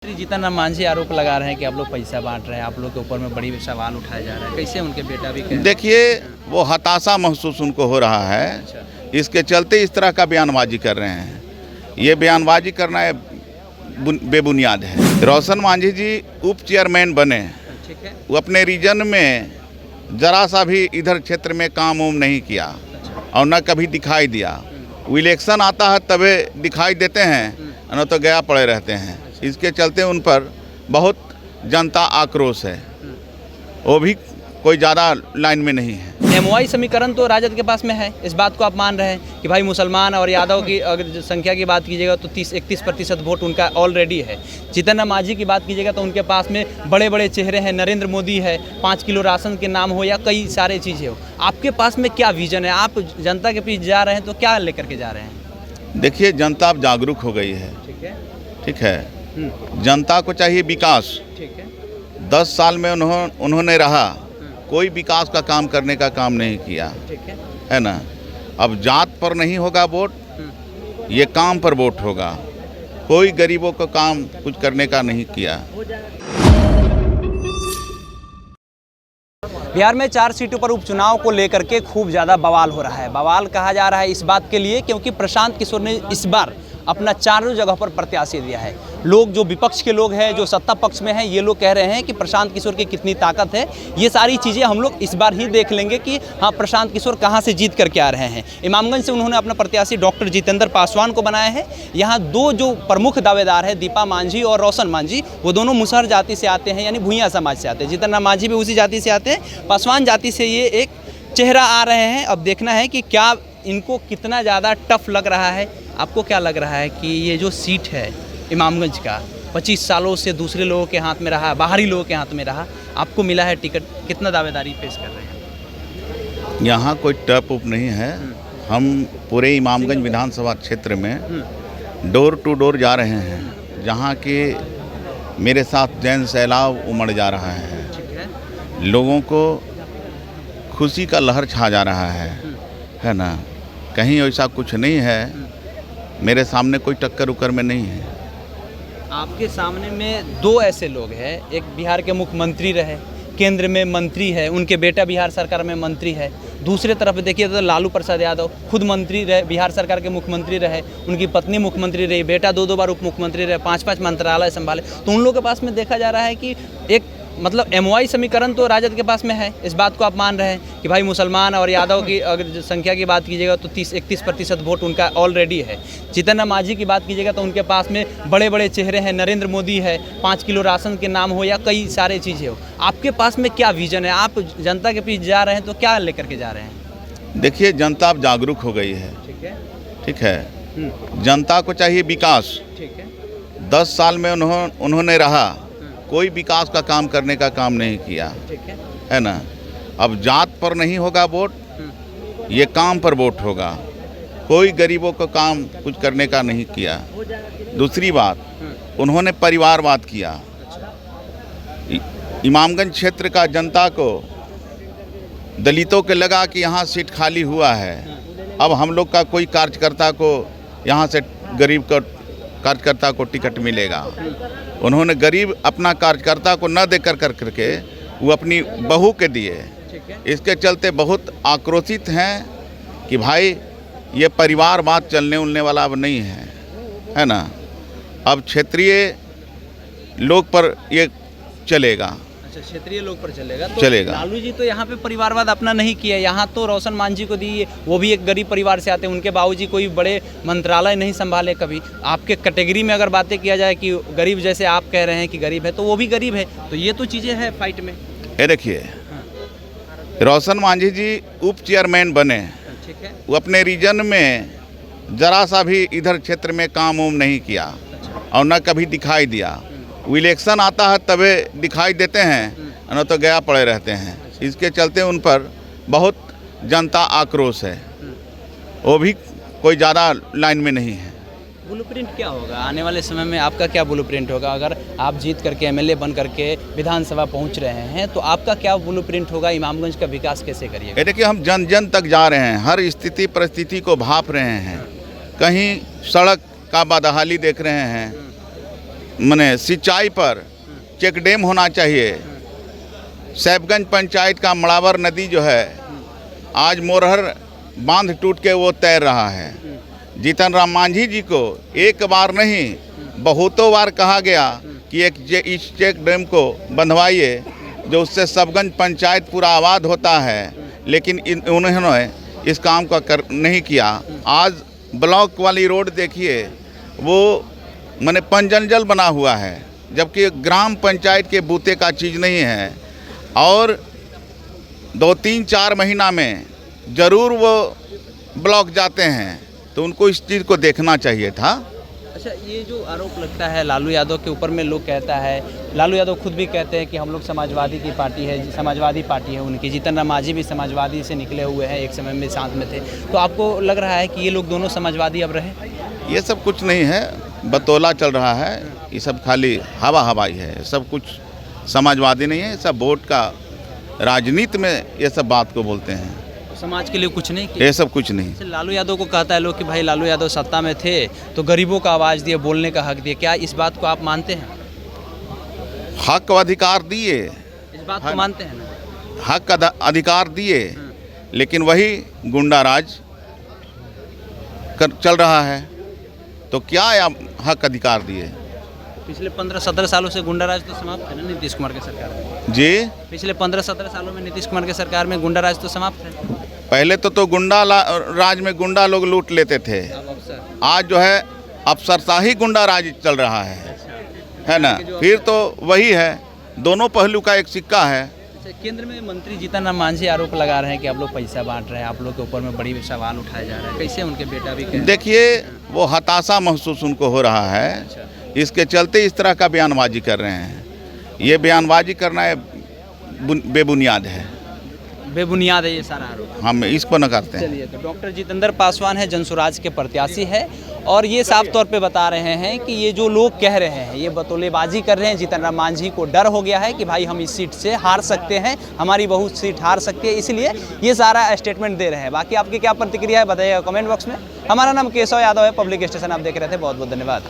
जीतन राम मांझी आरोप लगा रहे हैं कि आप लोग पैसा बांट रहे हैं, आप लोग के ऊपर में बड़ी सवाल उठाया जा रहा है। कैसे उनके बेटा भी देखिए, वो हताशा महसूस उनको हो रहा है। अच्छा। इसके चलते इस तरह का बयानबाजी कर रहे हैं। ये बयानबाजी करना है बेबुनियाद है। रोशन मांझी जी उप चेयरमैन बने, ठीक है। वो अपने रीजन में जरा सा भी इधर क्षेत्र में काम उम नहीं किया और न कभी दिखाई दिया। वो इलेक्शन आता है तभी दिखाई देते हैं, न तो गया पड़े रहते हैं। इसके चलते उन पर बहुत जनता आक्रोश है। वो भी कोई ज़्यादा लाइन में नहीं है। एमओआई समीकरण तो राजद के पास में है, इस बात को आप मान रहे हैं कि भाई मुसलमान और यादव की अगर संख्या की बात कीजिएगा तो 31% वोट उनका ऑलरेडी है। जीतन राम मांझी की बात कीजिएगा तो उनके पास में बड़े बड़े चेहरे हैं, नरेंद्र मोदी है, 5 किलो राशन के नाम हो या कई सारे चीज़ें हो। आपके पास में क्या विजन है? आप जनता के पीछे जा रहे हैं तो क्या लेकर के जा रहे हैं? देखिए, जनता अब जागरूक हो गई है। ठीक है। जनता को चाहिए विकास। ठीक है। 10 साल में उन्होंने रहा, कोई विकास का काम करने का काम नहीं किया, ठीक है ना। अब जात पर नहीं होगा वोट, ये काम पर वोट होगा। कोई गरीबों को काम कुछ करने का नहीं किया। बिहार में 4 सीटों पर उपचुनाव को लेकर के खूब ज़्यादा बवाल हो रहा है। बवाल कहा जा रहा है इस बात के लिए क्योंकि प्रशांत किशोर ने इस बार अपना 4 जगह पर प्रत्याशी दिया है। लोग जो विपक्ष के लोग हैं, जो सत्ता पक्ष में हैं, ये लोग कह रहे हैं कि प्रशांत किशोर की कितनी ताकत है। ये सारी चीज़ें हम लोग इस बार ही देख लेंगे कि हाँ, प्रशांत किशोर कहाँ से जीत करके आ रहे हैं। इमामगंज से उन्होंने अपना प्रत्याशी डॉक्टर जितेंद्र पासवान को बनाया है। यहाँ 2 जो प्रमुख दावेदार हैं, दीपा मांझी और रोशन मांझी, वो दोनों मुसहर जाति से आते हैं, यानी भूइयाँ समाज से आते हैं। जीतन राम मांझी भी उसी जाति से आते हैं। पासवान जाति से ये एक चेहरा आ रहे हैं। अब देखना है कि क्या इनको कितना ज़्यादा टफ लग रहा है। आपको क्या लग रहा है कि ये जो सीट है इमामगंज का 25 सालों से दूसरे लोगों के हाथ में रहा, बाहरी लोगों के हाथ में रहा, आपको मिला है टिकट, कितना दावेदारी पेश कर रहे हैं? यहाँ कोई टफ उप नहीं है। हम पूरे इमामगंज विधानसभा क्षेत्र में डोर टू डोर जा रहे हैं, जहाँ के मेरे साथ जैन सैलाब उमड़ जा रहा है। ठीक है। लोगों को खुशी का लहर छा जा रहा है ना। कहीं ऐसा कुछ नहीं है। मेरे सामने कोई टक्कर उक्कर में नहीं है। आपके सामने में 2 ऐसे लोग हैं, एक बिहार के मुख्यमंत्री रहे, केंद्र में मंत्री है, उनके बेटा बिहार सरकार में मंत्री है। दूसरे तरफ देखिए तो लालू प्रसाद यादव खुद मंत्री रहे, बिहार सरकार के मुख्यमंत्री रहे, उनकी पत्नी मुख्यमंत्री रही, बेटा 2 बार उप मुख्यमंत्री रहे, 5 मंत्रालय संभाले। तो उन लोगों के पास में देखा जा रहा है कि एक मतलब एमओआई समीकरण तो राजद के पास में है, इस बात को आप मान रहे हैं कि भाई मुसलमान और यादव की अगर संख्या की बात कीजिएगा तो 31% वोट उनका ऑलरेडी है। जीतन राम मांझी की बात कीजिएगा तो उनके पास में बड़े बड़े चेहरे हैं, नरेंद्र मोदी है, 5 किलो राशन के नाम हो या कई सारे चीज़ें हो। आपके पास में क्या विजन है? आप जनता के पीछे जा रहे हैं तो क्या लेकर के जा रहे हैं? देखिए, जनता अब जागरूक हो गई है। ठीक है। जनता को चाहिए विकास। ठीक है। 10 साल में उन्होंने रहा, कोई विकास का काम करने का काम नहीं किया, ठीक है ना। अब जात पर नहीं होगा वोट, ये काम पर वोट होगा। कोई गरीबों को काम कुछ करने का नहीं किया। दूसरी बात, उन्होंने परिवारवाद किया। इमामगंज क्षेत्र का जनता को, दलितों के लगा कि यहाँ सीट खाली हुआ है, अब हम लोग का कोई कार्यकर्ता को यहाँ से गरीब का कार्यकर्ता को टिकट मिलेगा। उन्होंने गरीब अपना कार्यकर्ता को न देकर करके वो अपनी बहू के दिए। इसके चलते बहुत आक्रोशित हैं कि भाई ये परिवारवाद चलने उलने वाला अब नहीं है ना। अब क्षेत्रीय लोग पर ये चलेगा। अच्छा, क्षेत्रीय लोग पर चलेगा तो चलेगा। लालू जी तो यहाँ पे परिवारवाद अपना नहीं किया। यहाँ तो रोशन मांझी को दी, वो भी एक गरीब परिवार से आते हैं, उनके बाबूजी कोई बड़े मंत्रालय नहीं संभाले कभी। आपके कैटेगरी में अगर बातें किया जाए कि गरीब, जैसे आप कह रहे हैं कि गरीब है, तो वो भी गरीब है। तो ये तो चीज़ें हैं फाइट में। ये देखिए, रोशन मांझी जी उप चेयरमैन बने, ठीक है। वो अपने रीजन में जरा सा भी इधर क्षेत्र में काम उम नहीं किया और न कभी दिखाई दिया। वो इलेक्शन आता है तभी दिखाई देते हैं, न तो गया पड़े रहते हैं। इसके चलते उन पर बहुत जनता आक्रोश है। वो भी कोई ज़्यादा लाइन में नहीं है। ब्लूप्रिंट क्या होगा आने वाले समय में? आपका क्या ब्लूप्रिंट होगा? अगर आप जीत करके एमएलए बन करके विधानसभा पहुंच रहे हैं तो आपका क्या ब्लूप्रिंट होगा? इमामगंज का विकास कैसे करिएगा? देखिए, हम जन जन तक जा रहे हैं, हर स्थिति परिस्थिति को भाप रहे हैं। कहीं सड़क का बदहाली देख रहे हैं, माने सिंचाई पर चेक डैम होना चाहिए। सैफगंज पंचायत का मड़ावर नदी जो है आज मोरहर बांध टूट के वो तैर रहा है। जीतन राम मांझी जी को एक बार नहीं बहुतों बार कहा गया कि इस चेक डैम को बंधवाइए जो उससे सैफगंज पंचायत पूरा आबाद होता है, लेकिन उन्होंने इस काम का नहीं किया। आज ब्लॉक वाली रोड देखिए, वो माने पंजंजल बना हुआ है, जबकि ग्राम पंचायत के बूते का चीज़ नहीं है। और 2-3-4 महीना में ज़रूर वो ब्लॉक जाते हैं, तो उनको इस चीज़ को देखना चाहिए था। अच्छा, ये जो आरोप लगता है लालू यादव के ऊपर में, लोग कहता है, लालू यादव खुद भी कहते हैं कि हम लोग समाजवादी की पार्टी है, समाजवादी पार्टी है उनकी। जीतन राम मांझी भी समाजवादी से निकले हुए हैं, एक समय में साथ में थे। तो आपको लग रहा है कि ये लोग दोनों समाजवादी अब रहे? ये सब कुछ नहीं है, बतौला चल रहा है। ये सब खाली हवाई है, सब कुछ समाजवादी नहीं है। सब वोट का राजनीति में ये सब बात को बोलते हैं। समाज के लिए कुछ नहीं किया? ये सब कुछ नहीं। लालू यादव को कहता है लोग कि भाई लालू यादव सत्ता में थे तो गरीबों का आवाज़ दिए, बोलने का हक दिए। क्या इस बात को आप मानते हैं? हक अधिकार दिए, इस बात को मानते हैं ना? हक अधिकार दिए, लेकिन वही गुंडा राज चल रहा है। तो क्या आप हक अधिकार दिए? पिछले 15-17 सालों से गुंडा राज तो समाप्त है ना नीतीश कुमार की सरकार में? जी, पिछले 15-17 सालों में नीतीश कुमार की सरकार में गुंडा राज तो समाप्त है। पहले तो गुंडा राज में गुंडा लोग लूट लेते थे। आज जो है अफसरशाही गुंडा राज चल रहा है ना? फिर तो वही है, दोनों पहलू का एक सिक्का है। केंद्र में मंत्री जीतन राम मांझी आरोप लगा रहे हैं कि आप लोग पैसा बांट रहे हैं, आप लोग के ऊपर में बड़ी सवाल उठाया जा रहा है। कैसे उनके बेटा भी देखिए, वो हताशा महसूस उनको हो रहा है, इसके चलते इस तरह का बयानबाजी कर रहे हैं। ये बयानबाजी करना है बेबुनियाद है, बेबुनियाद है ये सारा आरोप। हम इसको न करते हैं। चलिए, तो डॉक्टर जितेंद्र पासवान है, जनसुराज के प्रत्याशी है, और ये साफ तौर पे बता रहे हैं कि ये जो लोग कह रहे हैं ये बतौलेबाजी कर रहे हैं। जीतन राम मांझी को डर हो गया है कि भाई हम इस सीट से हार सकते हैं, हमारी बहुत सीट हार सकती है, इसलिए ये सारा स्टेटमेंट दे रहे हैं। बाकी आपकी क्या प्रतिक्रिया है बताइएगा कमेंट बॉक्स में। हमारा नाम केशव यादव है, पब्लिक स्टेशन आप देख रहे थे। बहुत बहुत धन्यवाद।